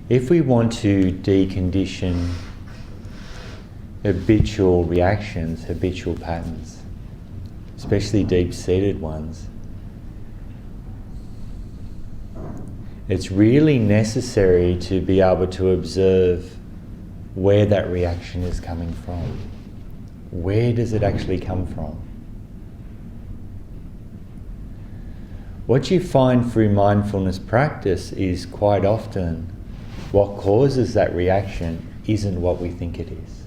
If we want to decondition habitual reactions, habitual patterns, especially deep-seated ones, it's really necessary to be able to observe where that reaction is coming from. Where does it actually come from? What you find through mindfulness practice is quite often what causes that reaction isn't what we think it is.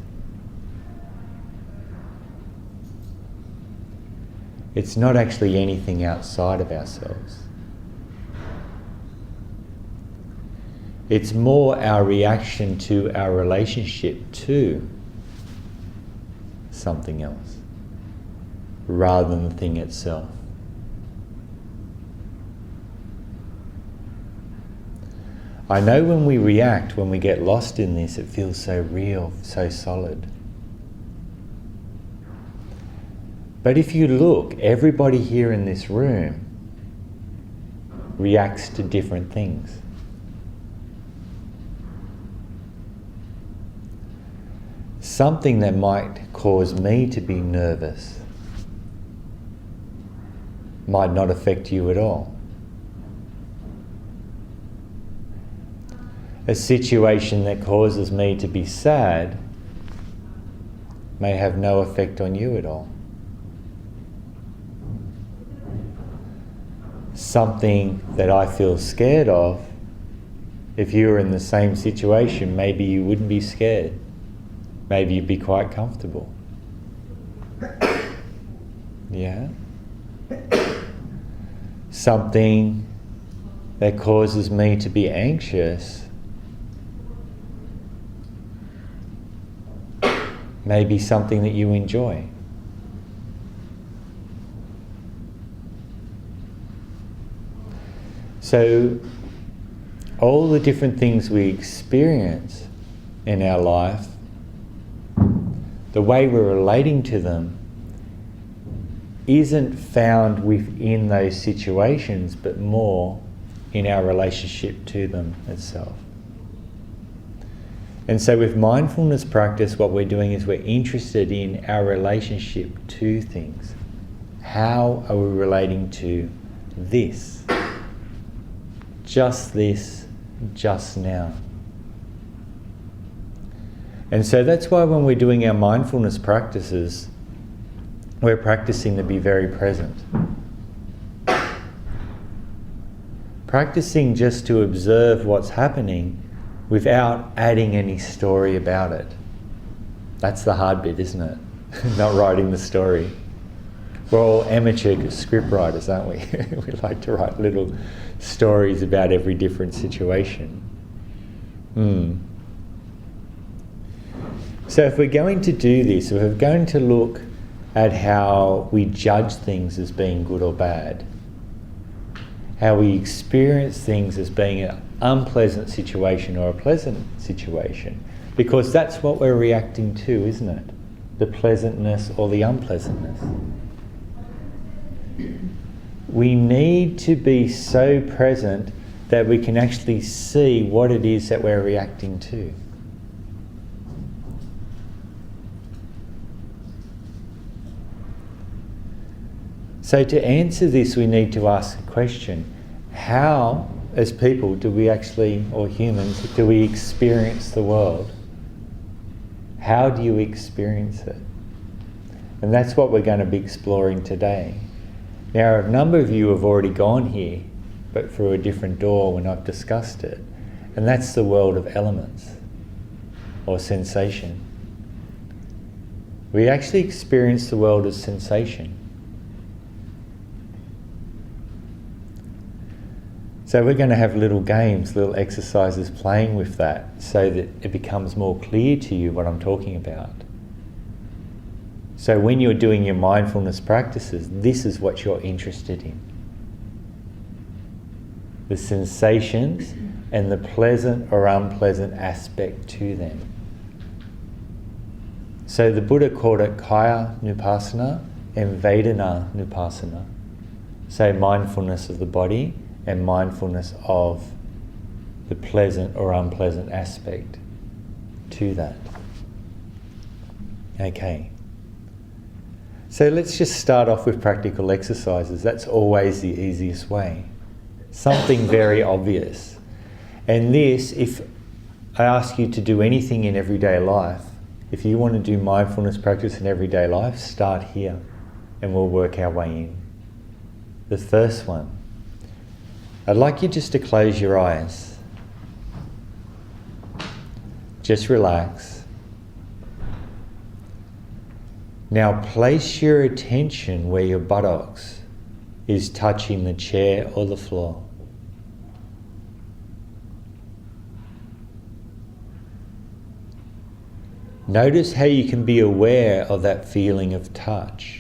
It's not actually anything outside of ourselves. It's more our reaction to our relationship to something else, rather than the thing itself. I know when we react, when we get lost in this, it feels so real, so solid. But if you look, everybody here in this room reacts to different things. Something that might cause me to be nervous might not affect you at all. A situation that causes me to be sad may have no effect on you at all. Something that I feel scared of, if you were in the same situation, maybe you wouldn't be scared. Maybe you'd be quite comfortable. Yeah? Something that causes me to be anxious may be something that you enjoy. So, all the different things we experience in our life, the way we're relating to them isn't found within those situations, but more in our relationship to them itself. And so with mindfulness practice, what we're doing is we're interested in our relationship to things. How are we relating to this? Just this, just now. And so that's why when we're doing our mindfulness practices, we're practicing to be very present. Practicing just to observe what's happening without adding any story about it. That's the hard bit, isn't it? Not writing the story. We're all amateur script writers, aren't we? We like to write little stories about every different situation. So if we're going to do this, if we're going to look at how we judge things as being good or bad, how we experience things as being an unpleasant situation or a pleasant situation, because that's what we're reacting to, isn't it? The pleasantness or the unpleasantness. We need to be so present that we can actually see what it is that we're reacting to. So to answer this, we need to ask a question. How, as people, do we actually, or humans, do we experience the world? How do you experience it? And that's what we're going to be exploring today. Now, a number of you have already gone here, but through a different door when I've discussed it. And that's the world of elements, or sensation. We actually experience the world as sensation. So we're going to have little games, little exercises playing with that so that it becomes more clear to you what I'm talking about. So when you're doing your mindfulness practices, this is what you're interested in. The sensations and the pleasant or unpleasant aspect to them. So the Buddha called it Kaya Nupassana and Vedana Nupassana. So mindfulness of the body and mindfulness of the pleasant or unpleasant aspect to that. Okay. So let's just start off with practical exercises. That's always the easiest way. Something very obvious. And this, if I ask you to do anything in everyday life, if you want to do mindfulness practice in everyday life, start here and we'll work our way in. The first one, I'd like you just to close your eyes. Just relax. Now place your attention where your buttocks is touching the chair or the floor. Notice how you can be aware of that feeling of touch.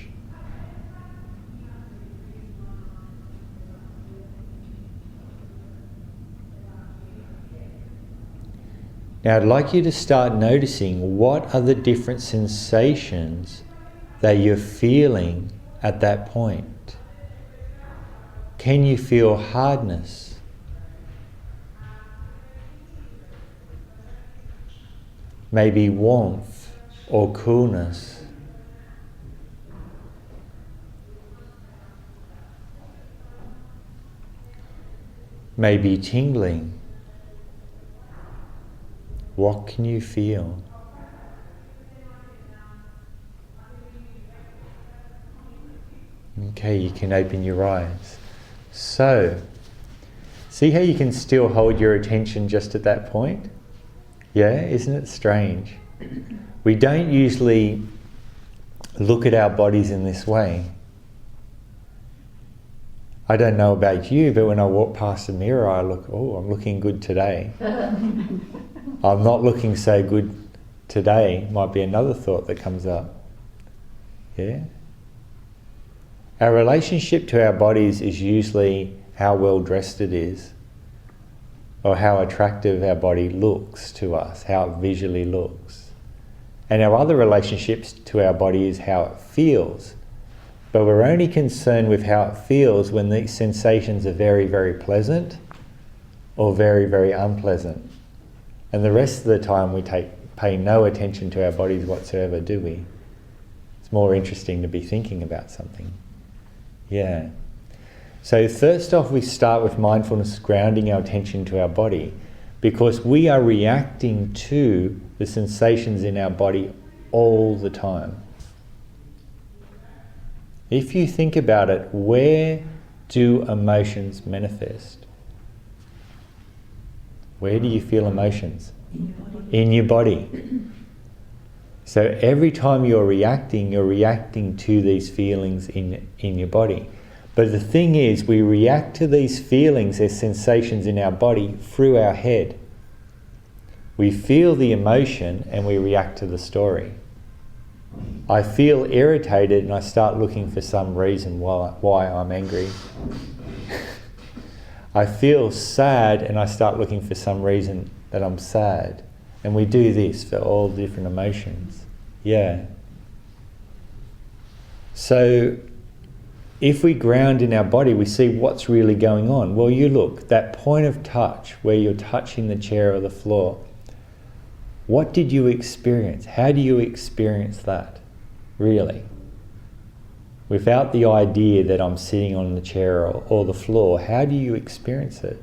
Now I'd like you to start noticing what are the different sensations that you're feeling at that point. Can you feel hardness? Maybe warmth or coolness. Maybe tingling. What can you feel? Okay, you can open your eyes. So, see how you can still hold your attention just at that point? Yeah, isn't it strange? We don't usually look at our bodies in this way. I don't know about you, but when I walk past the mirror, I look, oh, I'm looking good today. I'm not looking so good today, might be another thought that comes up. Yeah? Our relationship to our bodies is usually how well dressed it is, or how attractive our body looks to us, how it visually looks. And our other relationships to our body is how it feels. But we're only concerned with how it feels when these sensations are very, very pleasant or very, very unpleasant. And the rest of the time we pay no attention to our bodies whatsoever, do we? It's more interesting to be thinking about something. Yeah. So first off, we start with mindfulness, grounding our attention to our body, because we are reacting to the sensations in our body all the time. If you think about it, where do emotions manifest? Where do you feel emotions? In your body. So every time you're reacting to these feelings in your body. But the thing is, we react to these feelings as sensations in our body through our head. We feel the emotion and we react to the story. I feel irritated and I start looking for some reason why I'm angry. I feel sad and I start looking for some reason that I'm sad. And we do this for all different emotions. Yeah. So if we ground in our body, we see what's really going on. Well, you look, that point of touch where you're touching the chair or the floor, what did you experience? How do you experience that, really? Without the idea that I'm sitting on the chair or the floor, how do you experience it?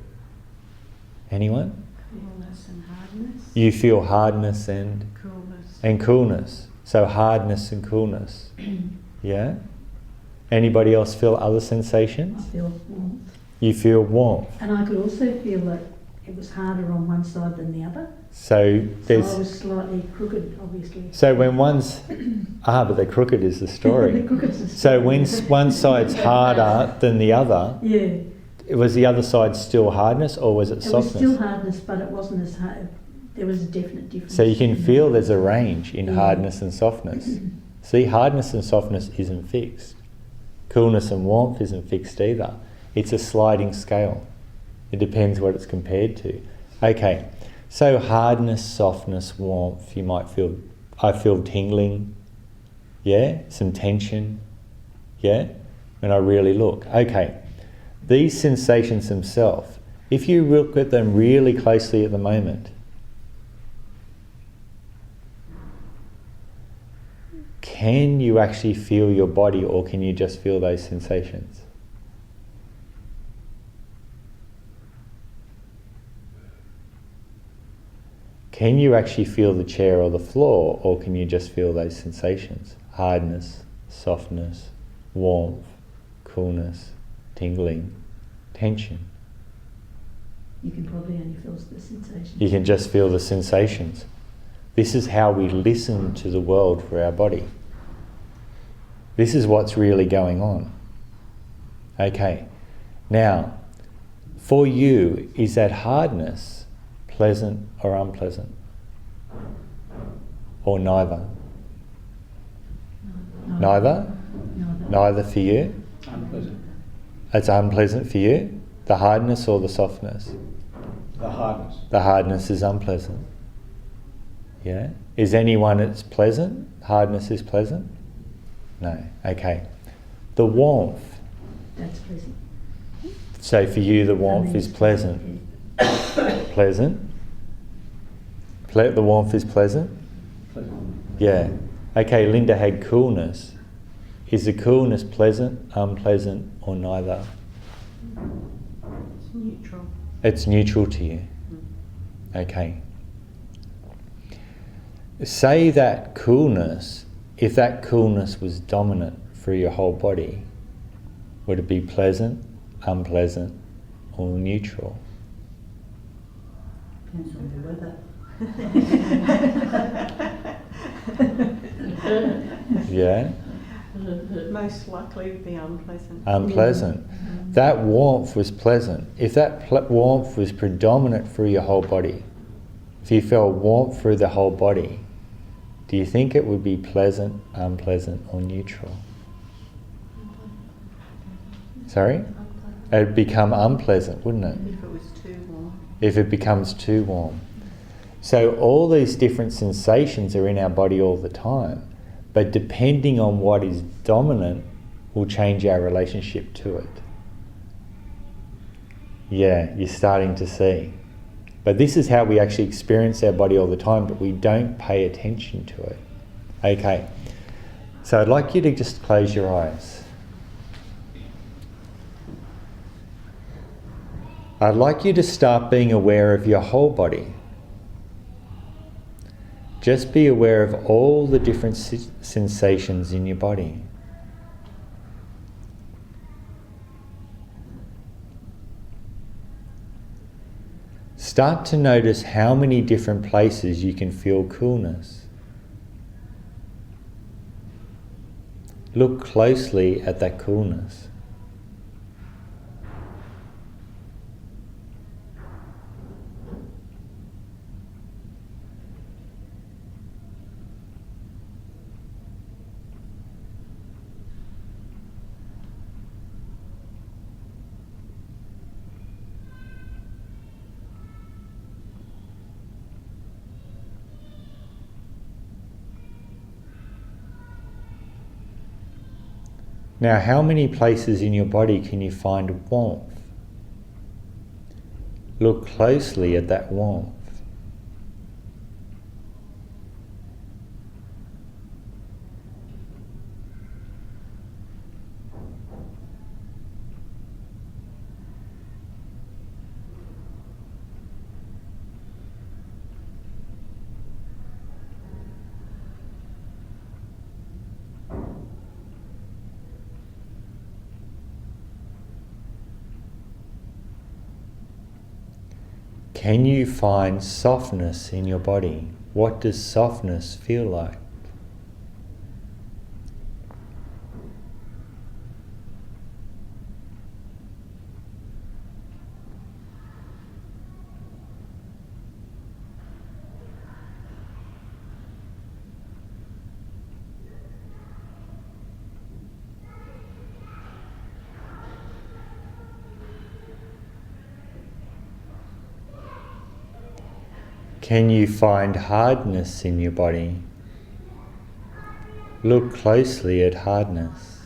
Anyone? Coolness and hardness. You feel hardness and Coolness. And coolness. So hardness and coolness. Yeah? Anybody else feel other sensations? I feel warmth. You feel warmth. And I could also feel that it was harder on one side than the other. So I was slightly crooked, obviously. So when one's... but the crooked is the story. The crooked is the story. So when one side's harder than the other, yeah. Was the other side still hardness or was it softness? It was still hardness, but it wasn't as hard. There was a definite difference. So you can feel there's a range in hardness and softness. See, hardness and softness isn't fixed. Coolness and warmth isn't fixed either. It's a sliding scale. It depends what it's compared to. Okay, so hardness, softness, warmth, you might feel, I feel tingling, yeah, some tension, yeah, when I really look. Okay, these sensations themselves, If you look at them really closely at the moment, can you actually feel your body, or can you just feel those sensations? Can you actually feel the chair or the floor, or can you just feel those sensations? Hardness, softness, warmth, coolness, tingling, tension. You can probably only feel the sensations. You can just feel the sensations. This is how we listen to the world for our body. This is what's really going on. Okay. Now, for you, is that hardness pleasant or unpleasant? Or neither? Neither? Neither for you? Unpleasant. It's unpleasant for you? The hardness or the softness? The hardness. The hardness is unpleasant. Yeah? Is anyone it's pleasant? Hardness is pleasant? No. Okay. The warmth. That's pleasant. So for you the warmth is pleasant. Pleasant? The warmth is pleasant? Pleasant. Yeah. Okay, Linda had coolness. Is the coolness pleasant, unpleasant, or neither? It's neutral. It's neutral to you. Okay. Say that coolness, if that coolness was dominant through your whole body, would it be pleasant, unpleasant, or neutral? Depends on the weather. Yeah? Most likely to be unpleasant. Unpleasant. That warmth was pleasant. If that warmth was predominant through your whole body, if you felt warmth through the whole body, do you think it would be pleasant, unpleasant, or neutral? Sorry? It'd become unpleasant, wouldn't it? If it was too warm. If it becomes too warm. So all these different sensations are in our body all the time, but depending on what is dominant will change our relationship to it. Yeah, you're starting to see. But this is how we actually experience our body all the time, but we don't pay attention to it. Okay, so I'd like you to just close your eyes. I'd like you to start being aware of your whole body. Just be aware of all the different sensations in your body. Start to notice how many different places you can feel coolness. Look closely at that coolness. Now, how many places in your body can you find warmth? Look closely at that warmth. Can you find softness in your body? What does softness feel like? Can you find hardness in your body? Look closely at hardness.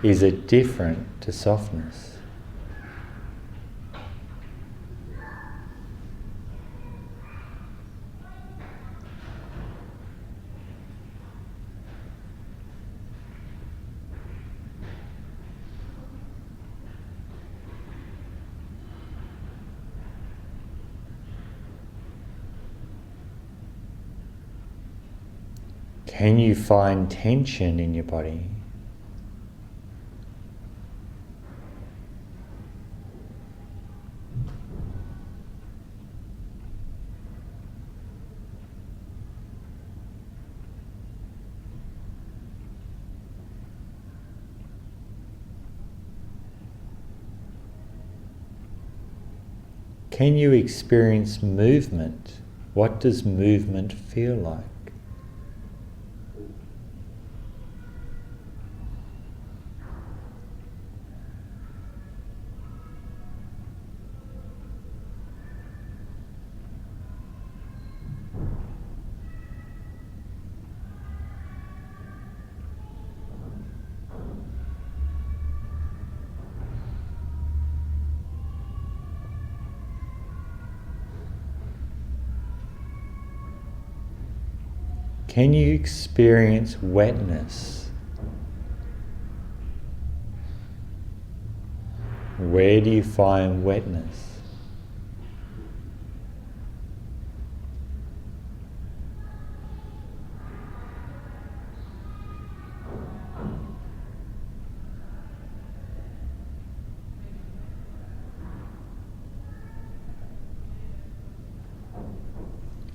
Is it different to softness? Can you find tension in your body? Can you experience movement? What does movement feel like? Can you experience wetness? Where do you find wetness?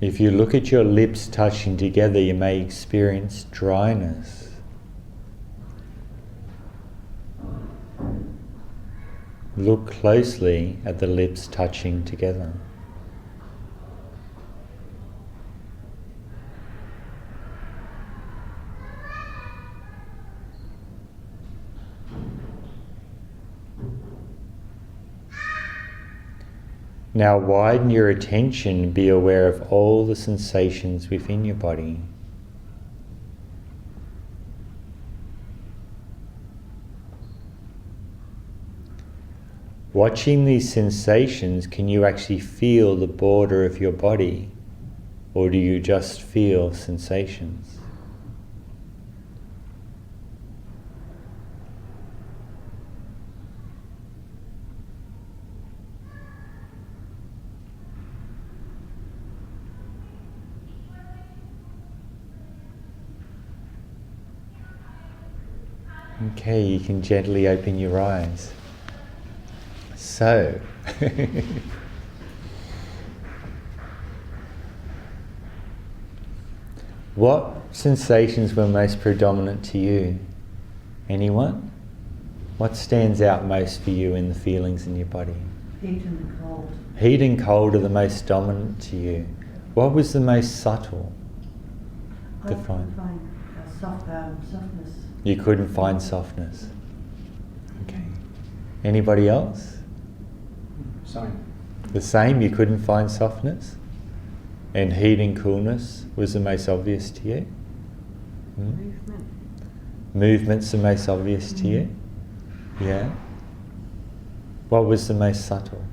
If you look at your lips touching together, you may experience dryness. Look closely at the lips touching together. Now widen your attention, be aware of all the sensations within your body. Watching these sensations, can you actually feel the border of your body, or do you just feel sensations? Okay, you can gently open your eyes. So, what sensations were most predominant to you? Anyone? What stands out most for you in the feelings in your body? Heat and cold. Heat and cold are the most dominant to you. What was the most subtle? I Define. couldn't find softness. You couldn't find softness. Okay. Anybody else? Same. The same, you couldn't find softness? And heat and coolness was the most obvious to you? Movement. Movement's the most obvious to you? Yeah? What was the most subtle?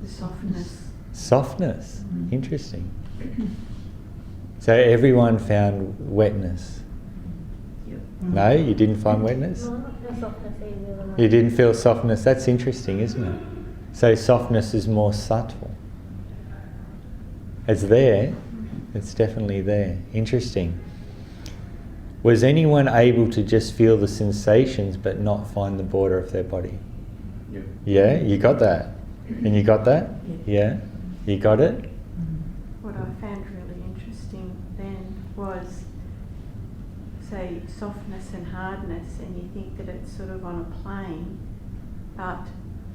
The softness. Softness. Interesting. So everyone found wetness? No, you didn't find wetness? No, not the softness either. You didn't feel softness? That's interesting, isn't it? So softness is more subtle. It's there. It's definitely there. Interesting. Was anyone able to just feel the sensations but not find the border of their body? Yep. Yeah, you got that. And you got that? Yeah. You got it? What I found really interesting then was, say, softness and hardness, and you think that it's sort of on a plane, but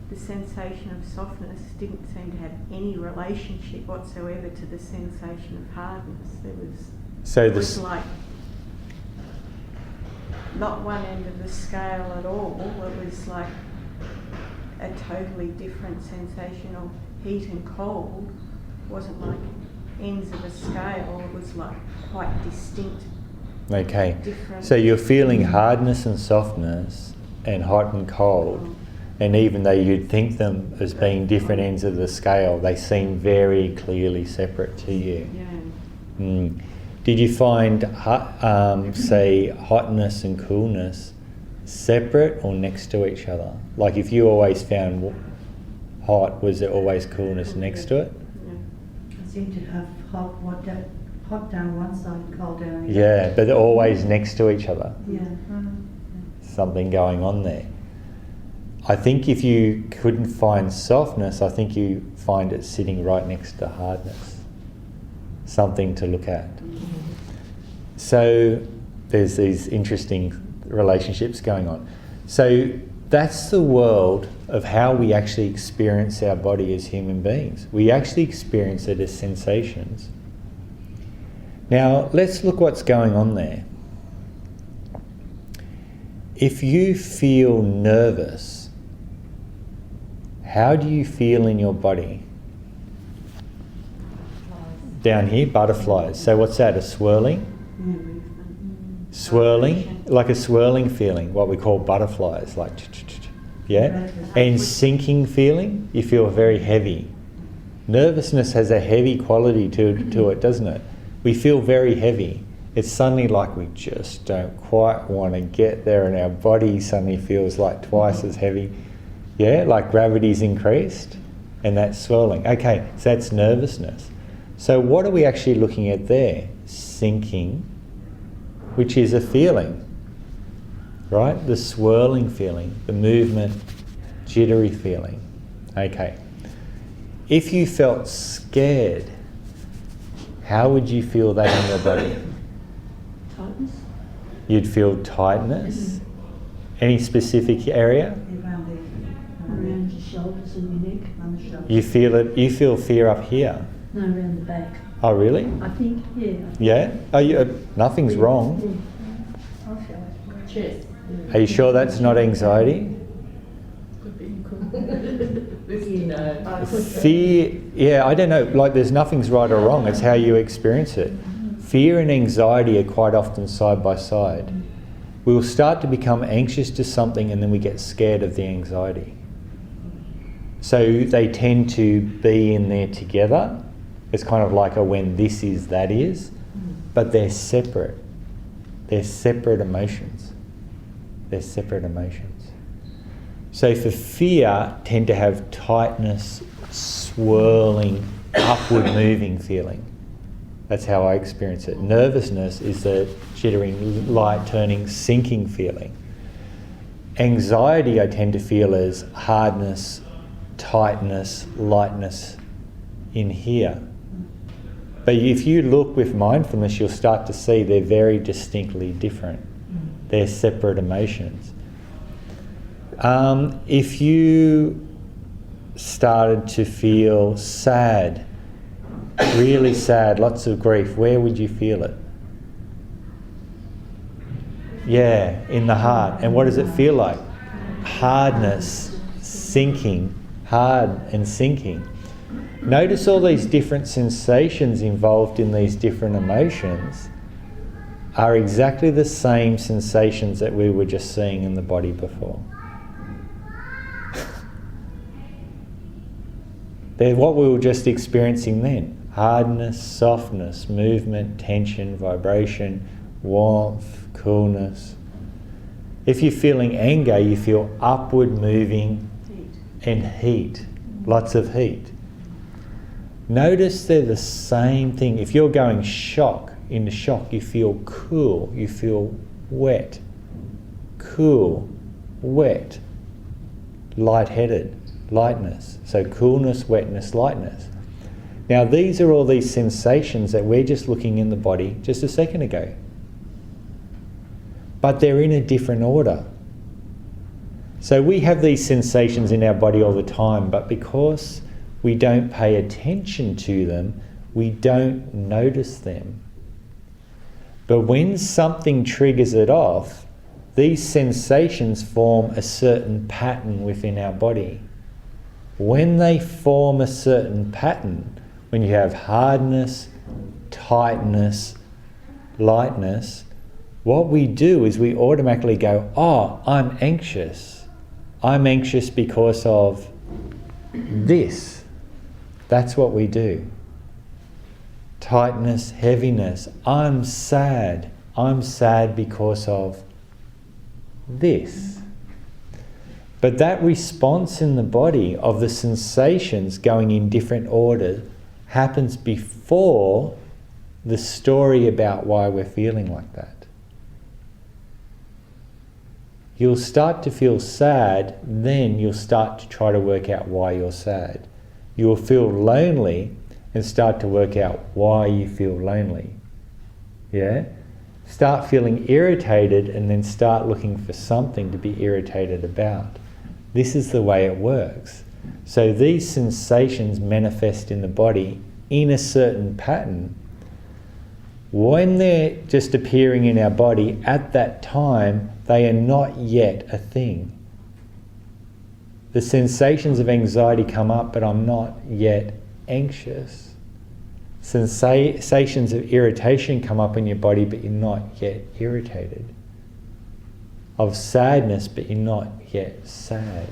the sensation of softness didn't seem to have any relationship whatsoever to the sensation of hardness. There was, So it was this, like not one end of the scale at all. It was like a totally different sensation of heat and cold. It wasn't like ends of a scale. It was like quite distinct. okay. Different. So you're feeling hardness and softness and hot and cold, and even though you'd think them as being different ends of the scale, they seem very clearly separate to you. Yeah. Mm. Did you find, say, hotness and coolness separate or next to each other? Like if you always found hot, was there always coolness next to it? Yeah. I seem to have hot down one side and cold down the other. Yeah, but they're always next to each other. Yeah. Something going on there. I think if you couldn't find softness, I think you find it sitting right next to hardness. Something to look at. So there's these interesting relationships going on. So that's the world of how we actually experience our body as human beings. We actually experience it as sensations. Now let's look what's going on there. If you feel nervous, how do you feel in your body? Down here, butterflies. So what's that, a swirling? Swirling, like a swirling feeling, what we call butterflies, like yeah? And sinking feeling, you feel very heavy. Nervousness has a heavy quality to it, doesn't it? We feel very heavy. It's suddenly like we just don't quite want to get there, and our body suddenly feels like twice as heavy. Yeah, like gravity's increased, and that's swirling. Okay, so that's nervousness. So what are we actually looking at there? Sinking, which is a feeling, right? The swirling feeling, the movement, jittery feeling. Okay. If you felt scared, how would you feel that in your body? Tightness? You'd feel tightness. Any specific area? Around your shoulders and your neck, on the shoulders. You feel it. You feel fear up here. No, around the back. Oh, really? I think, yeah. Yeah. Oh, nothing's wrong. Yeah. I feel it. Chest. Are you sure that's not anxiety? Could be. No. Fear, yeah, I don't know, like there's nothing's right or wrong, it's how you experience it. Fear and anxiety are quite often side by side. We will start to become anxious to something and then we get scared of the anxiety. So they tend to be in there together. It's kind of like a when this is, that is, but they're separate. They're separate emotions. They're separate emotions. So for fear, tend to have tightness, swirling, upward moving feeling. That's how I experience it. Nervousness is the jittering, light turning, sinking feeling. Anxiety I tend to feel as hardness, tightness, lightness in here. But if you look with mindfulness, you'll start to see they're very distinctly different. They're separate emotions. If you started to feel sad, really sad, lots of grief, where would you feel it? Yeah, in the heart. And what does it feel like? Hardness, sinking, hard and sinking. Notice all these different sensations involved in these different emotions are exactly the same sensations that we were just seeing in the body before. They're what we were just experiencing then. Hardness, softness, movement, tension, vibration, warmth, coolness. If you're feeling anger, you feel upward moving and heat, lots of heat. Notice they're the same thing. If you're going into shock, you feel cool, you feel wet, cool, wet, lightheaded. Lightness. So coolness, wetness, lightness. Now these are all these sensations that we're just looking in the body just a second ago. But they're in a different order. So we have these sensations in our body all the time, but because we don't pay attention to them, we don't notice them. But when something triggers it off, these sensations form a certain pattern within our body. When they form a certain pattern, when you have hardness, tightness, lightness, what we do is we automatically go, oh, I'm anxious. I'm anxious because of this. That's what we do. Tightness, heaviness. I'm sad. I'm sad because of this. But that response in the body of the sensations going in different order happens before the story about why we're feeling like that. You'll start to feel sad, then you'll start to try to work out why you're sad. You'll feel lonely and start to work out why you feel lonely. Yeah? Start feeling irritated and then start looking for something to be irritated about. This is the way it works. So these sensations manifest in the body in a certain pattern. When they're just appearing in our body at that time, they are not yet a thing. The sensations of anxiety come up, but I'm not yet anxious. Sensations of irritation come up in your body, but you're not yet irritated. Of sadness, but you're not yet sad.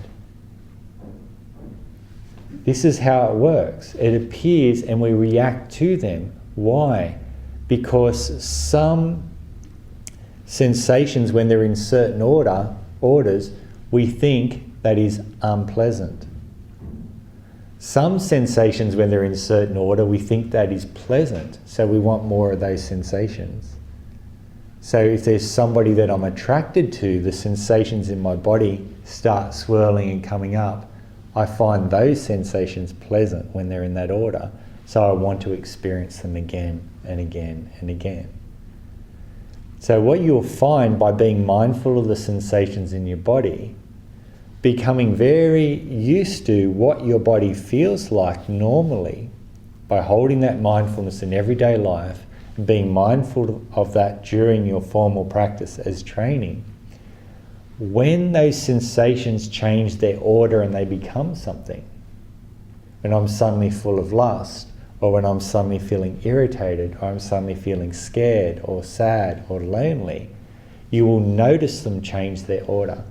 This is how it works. It appears and we react to them. Why? Because some sensations, when they're in certain orders, we think that is unpleasant. Some sensations, when they're in certain order, we think that is pleasant, so we want more of those sensations. So if there's somebody that I'm attracted to, the sensations in my body start swirling and coming up. I find those sensations pleasant when they're in that order, so I want to experience them again and again and again. So what you'll find by being mindful of the sensations in your body, becoming very used to what your body feels like normally, by holding that mindfulness in everyday life and being mindful of that during your formal practice as training, when those sensations change their order and they become something, when I'm suddenly full of lust, or when I'm suddenly feeling irritated, or I'm suddenly feeling scared or sad or lonely, you will notice them change their order.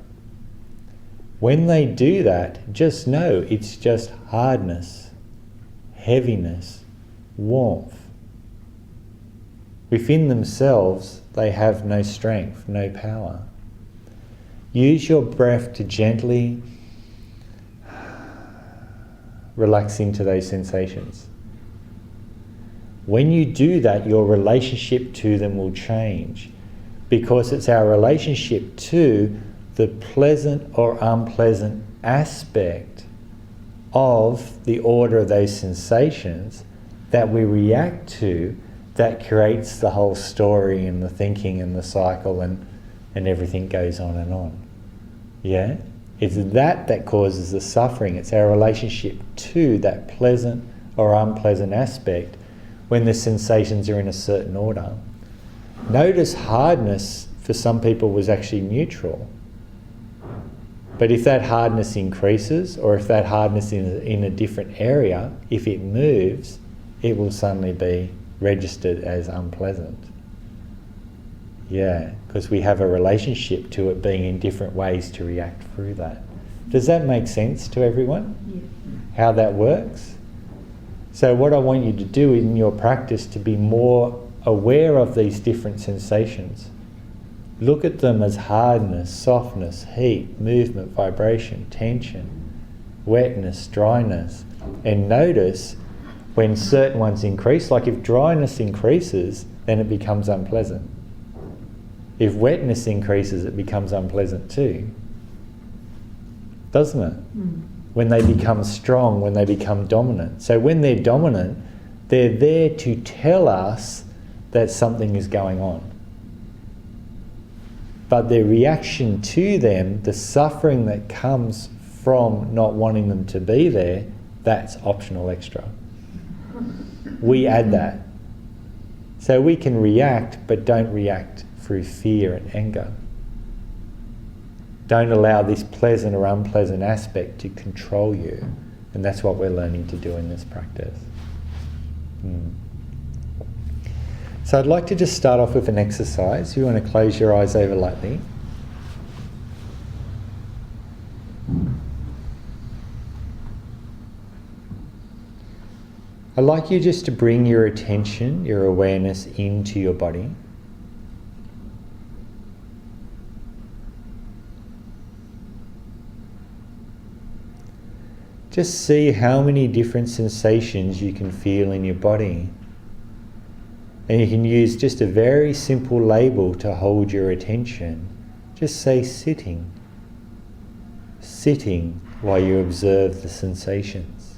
When they do that, just know it's just hardness, heaviness, warmth. Within themselves, they have no strength, no power. Use your breath to gently relax into those sensations. When you do that, your relationship to them will change, because it's our relationship to the pleasant or unpleasant aspect of the order of those sensations that we react to that creates the whole story and the thinking and the cycle and everything goes on and on. Yeah? It's that causes the suffering. It's our relationship to that pleasant or unpleasant aspect when the sensations are in a certain order. Notice hardness for some people was actually neutral. But if that hardness increases, or if that hardness in a different area, if it moves, it will suddenly be registered as unpleasant. Yeah, because we have a relationship to it being in different ways to react through that. Does that make sense to everyone? Yeah. How that works? So what I want you to do in your practice to be more aware of these different sensations. Look at them as hardness, softness, heat, movement, vibration, tension, wetness, dryness, and notice when certain ones increase. Like if dryness increases, then it becomes unpleasant. If wetness increases, it becomes unpleasant too. Doesn't it? Mm. When they become strong, when they become dominant. So when they're dominant, they're there to tell us that something is going on. But the reaction to them, the suffering that comes from not wanting them to be there, that's optional extra. We add that. So we can react, but don't react through fear and anger. Don't allow this pleasant or unpleasant aspect to control you. And that's what we're learning to do in this practice. So I'd like to just start off with an exercise. You want to close your eyes over lightly. I'd like you just to bring your attention, your awareness into your body. Just see how many different sensations you can feel in your body. And you can use just a very simple label to hold your attention. Just say sitting. Sitting while you observe the sensations.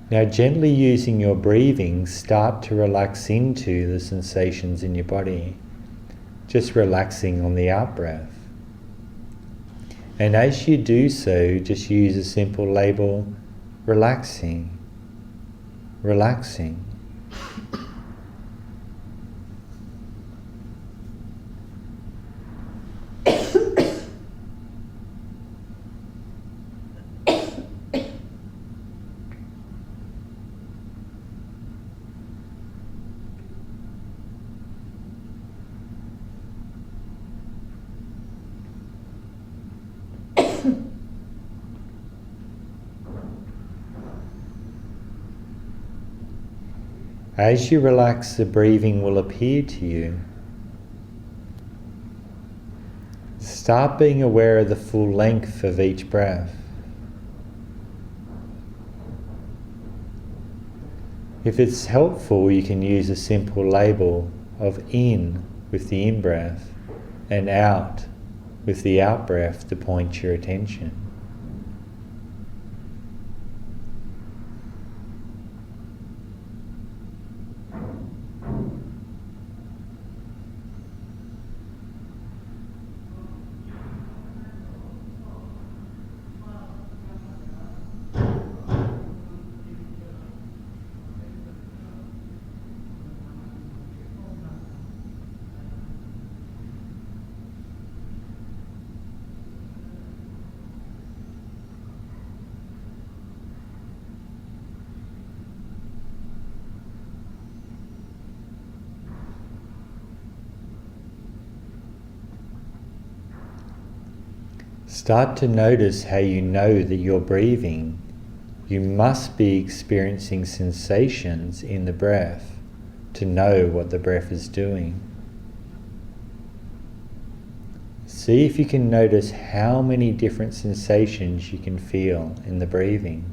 Now, gently using your breathing, start to relax into the sensations in your body, just relaxing on the out-breath. And as you do so, just use a simple label, relaxing, relaxing. As you relax, the breathing will appear to you. Start being aware of the full length of each breath. If it's helpful, you can use a simple label of in with the in-breath and out with the out-breath to point your attention. Start to notice how you know that you're breathing. You must be experiencing sensations in the breath to know what the breath is doing. See if you can notice how many different sensations you can feel in the breathing.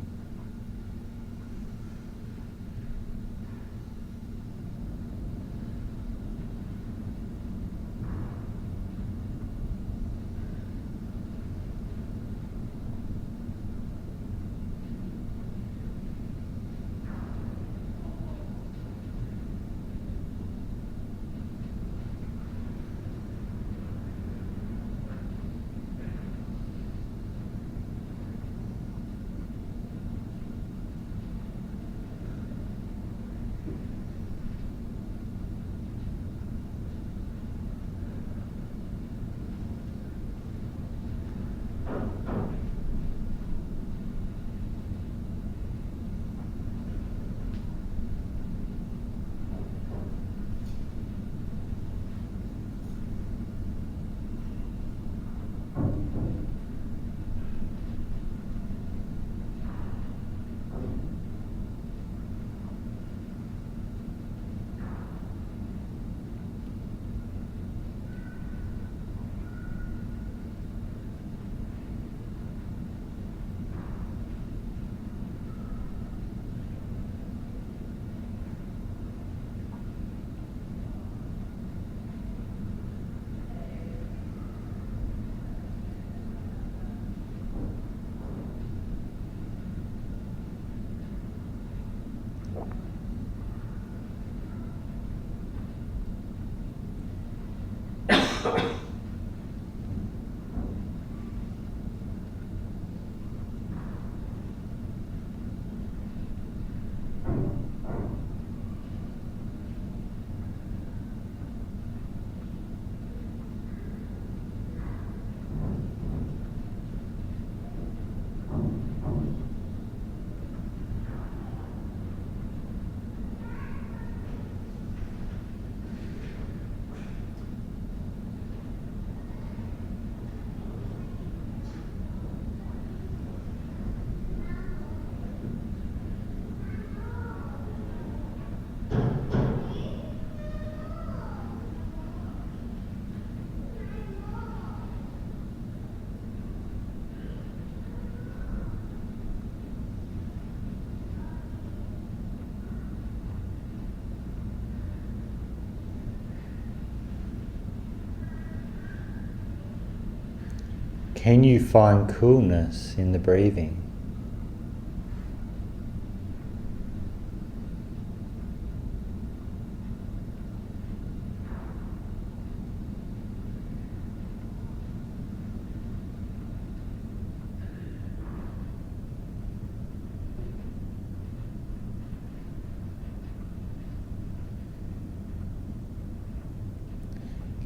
Can you find coolness in the breathing?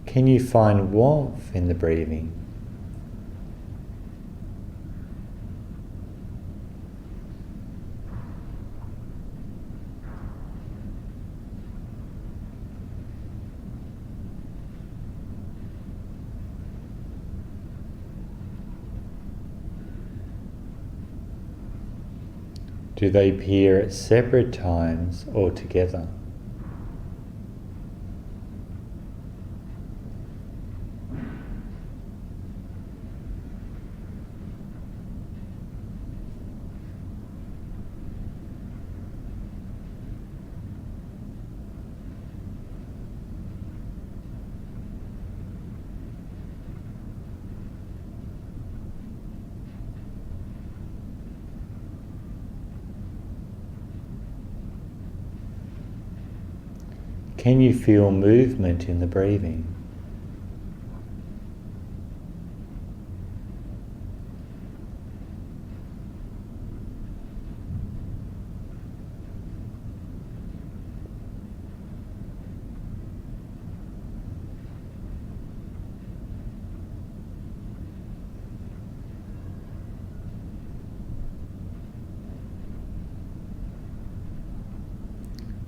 Can you find warmth in the breathing? Do they appear at separate times or together? Can you feel movement in the breathing?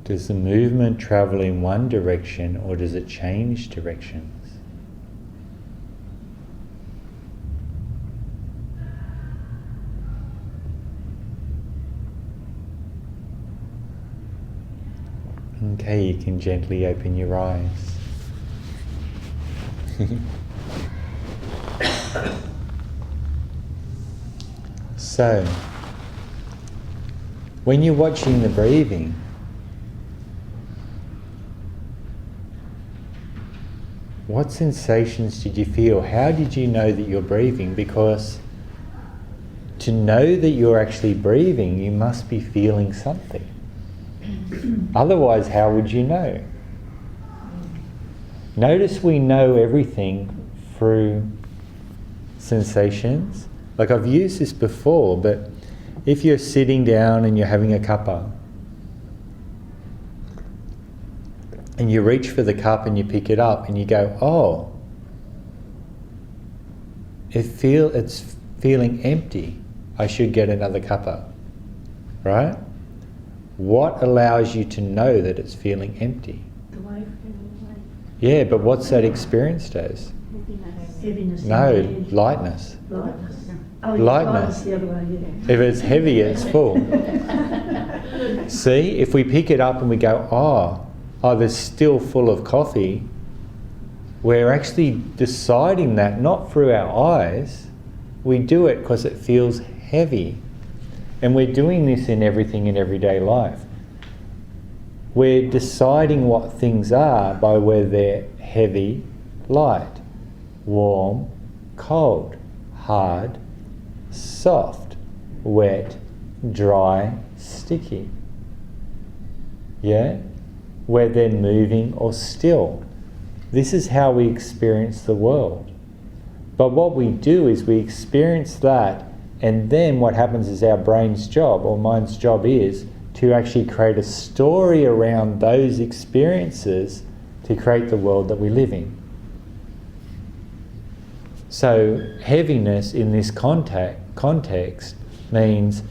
Does the movement travel in one direction or does it change directions? Okay, you can gently open your eyes. So, when you're watching the breathing, what sensations did you feel? How did you know that you're breathing? Because to know that you're actually breathing, you must be feeling something. Otherwise, how would you know? Notice we know everything through sensations. Like I've used this before, but if you're sitting down and you're having a cuppa, and you reach for the cup and you pick it up and you go, oh, it's feeling empty. I should get another cuppa, right? What allows you to know that it's feeling empty? The weight. Yeah, but what's that experienced as? Heaviness. No, in the head. lightness. Lightness. Oh, yeah, Lightness. the other way, yeah. If it's heavy, it's full. See, if we pick it up and we go, oh, there's still full of coffee, we're actually deciding that not through our eyes. We do it because it feels heavy. And we're doing this in everything in everyday life. We're deciding what things are by whether they're heavy, light, warm, cold, hard, soft, wet, dry, sticky. Yeah? Where they're moving or still. This is how we experience the world. But what we do is we experience that, and then what happens is our brain's job, or mind's job, is to actually create a story around those experiences to create the world that we live in. So heaviness in this context means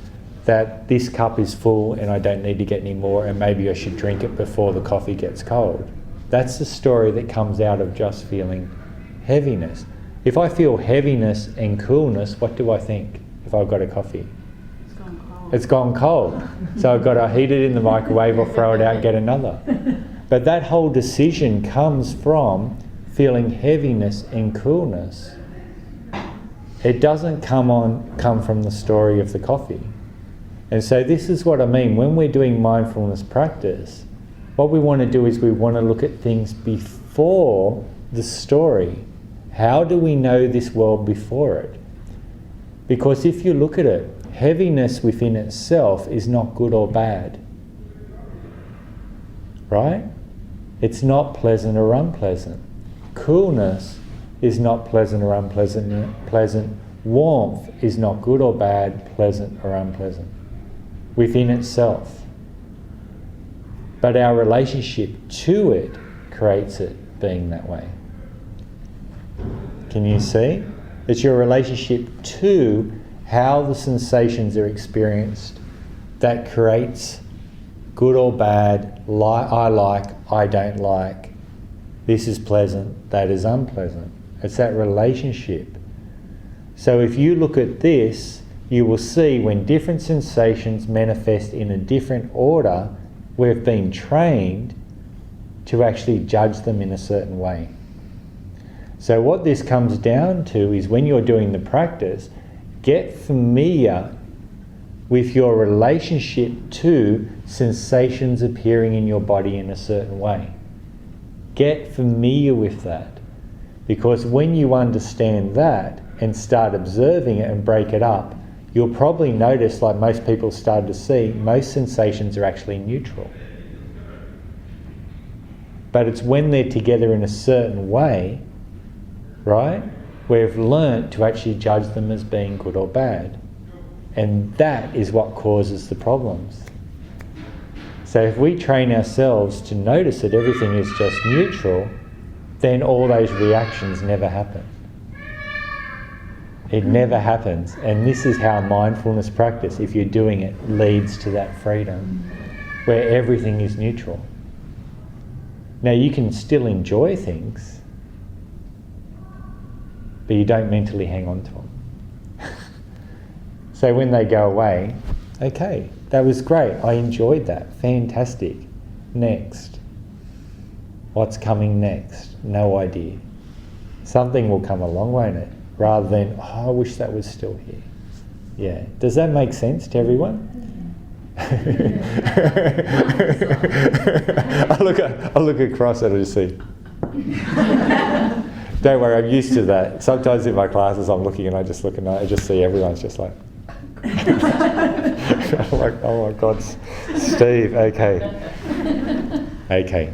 that this cup is full and I don't need to get any more, and maybe I should drink it before the coffee gets cold. That's the story that comes out of just feeling heaviness. If I feel heaviness and coolness, what do I think if I've got a coffee? It's gone cold. It's gone cold. So I've got to heat it in the microwave or throw it out and get another. But that whole decision comes from feeling heaviness and coolness. It doesn't come from the story of the coffee. And so this is what I mean. When we're doing mindfulness practice, what we want to do is we want to look at things before the story. How do we know this world before it? Because if you look at it, heaviness within itself is not good or bad. Right? It's not pleasant or unpleasant. Coolness is not pleasant or unpleasant. Warmth is not good or bad, pleasant or unpleasant within itself. But our relationship to it creates it being that way. Can you see? It's your relationship to how the sensations are experienced that creates good or bad, I don't like, this is pleasant, that is unpleasant. It's that relationship. So if you look at this, you will see when different sensations manifest in a different order, we've been trained to actually judge them in a certain way. So what this comes down to is when you're doing the practice, get familiar with your relationship to sensations appearing in your body in a certain way. Get familiar with that. Because when you understand that and start observing it and break it up, you'll probably notice, like most people started to see, most sensations are actually neutral. But it's when they're together in a certain way, right, we've learnt to actually judge them as being good or bad. And that is what causes the problems. So if we train ourselves to notice that everything is just neutral, then all those reactions never happen. It never happens. And this is how mindfulness practice, if you're doing it, leads to that freedom, where everything is neutral. Now you can still enjoy things, but you don't mentally hang on to them. So when they go away, okay, that was great, I enjoyed that, fantastic. Next. What's coming next? No idea. Something will come along, won't it? Rather than, oh, I wish that was still here. Yeah. Does that make sense to everyone? I'll look across and I'll just see. Don't worry, I'm used to that. Sometimes in my classes I'm looking and I just look and I just see everyone's just like I'm like, oh my God, Steve, okay. Okay.